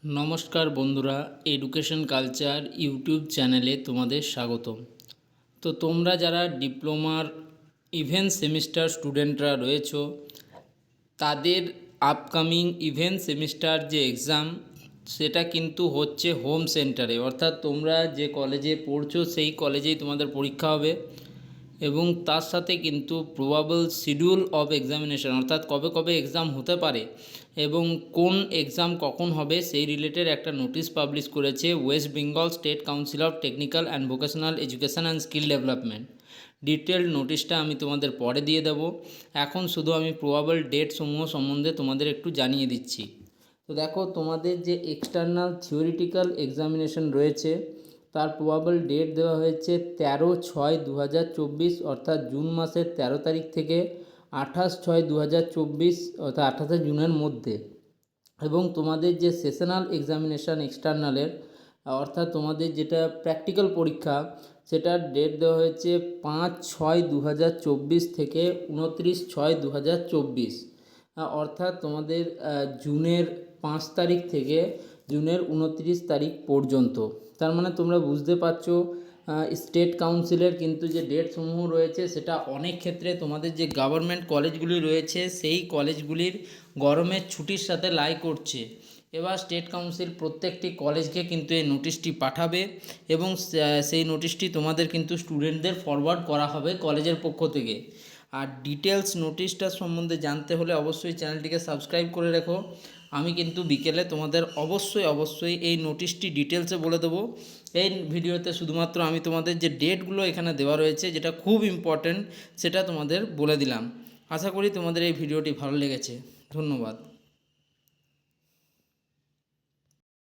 নমস্কার বন্ধুরা, education culture YouTube চ্যানেলে তোমাদের স্বাগতম। তো তোমরা যারা ডিপ্লোমার ইভেন্ট সেমিস্টার স্টুডেন্টরা রয়েছো, তাদের আপকামিং ইভেন্ট সেমিস্টার যে এক্সাম সেটা কিন্তু হচ্ছে হোম সেন্টারে, অর্থাৎ তোমরা যে কলেজে পড়ছো সেই কলেজেই তোমাদের পরীক্ষা হবে। এবং তার সাথে কিন্তু প্রবাবল শিডিউল অফ এক্সামিনেশন, অর্থাৎ কবে কবে এক্সাম হতে পারে এবং কোন এক্সাম কখন হবে সেই রিলেটেড একটা নোটিশ পাবলিশ করেছে West Bengal state council of technical and vocational education and skill development. Detailed নোটিশটা আমি তোমাদের পরে দিয়ে দেবো। এখন শুধু আমি প্রবাবল ডেট সমূহ সম্বন্ধে তোমাদের একটু জানিয়ে দিচ্ছি। তো দেখো, তোমাদের যে এক্সটার্নাল থিওরিটিক্যাল এক্সামিনেশন রয়েছে তার প্রবাবল ডেট দেওয়া হয়েছে 13/6/2024, অর্থাৎ জুন মাসের 13 তারিখ থেকে 28/6/2024, অর্থাৎ 28 জুনের মধ্যে। এবং তোমাদের যে সেশনাল এক্সামিনেশান এক্সটার্নালের, অর্থাৎ তোমাদের যেটা প্র্যাকটিক্যাল পরীক্ষা, সেটার ডেট দেওয়া হয়েছে 5/6/2024 থেকে 29/6/2024, অর্থাৎ তোমাদের জুনের 5 তারিখ থেকে জুনের 29 তারিখ পর্যন্ত। তার মানে তোমরা বুঝতে পারছো স্টেট কাউন্সিলের কিন্তু যে ডেট সমূহ রয়েছে সেটা অনেক ক্ষেত্রে তোমাদের যে গভর্নমেন্ট কলেজগুলি রয়েছে সেই কলেজগুলির গরমের ছুটির সাথে লাই করছে। এবার স্টেট কাউন্সিল প্রত্যেকটি কলেজকে কিন্তু এই নোটিশটি পাঠাবে এবং সেই নোটিশটি তোমাদের কিন্তু স্টুডেন্টদের ফরওয়ার্ড করা হবে কলেজের পক্ষ থেকে। আর ডিটেলস নোটিশটার সম্বন্ধে জানতে হলে অবশ্যই চ্যানেলটিকে সাবস্ক্রাইব করে রেখো। আমি কিন্তু বিকেলে তোমাদের অবশ্যই এই নোটিশটি ডিটেলসে বলে দেবো। এই ভিডিওতে শুধুমাত্র আমি তোমাদের যে ডেটগুলো এখানে দেওয়া রয়েছে, যেটা খুব ইম্পর্ট্যান্ট, সেটা তোমাদের বলে দিলাম। আশা করি তোমাদের এই ভিডিওটি ভালো লেগেছে। ধন্যবাদ।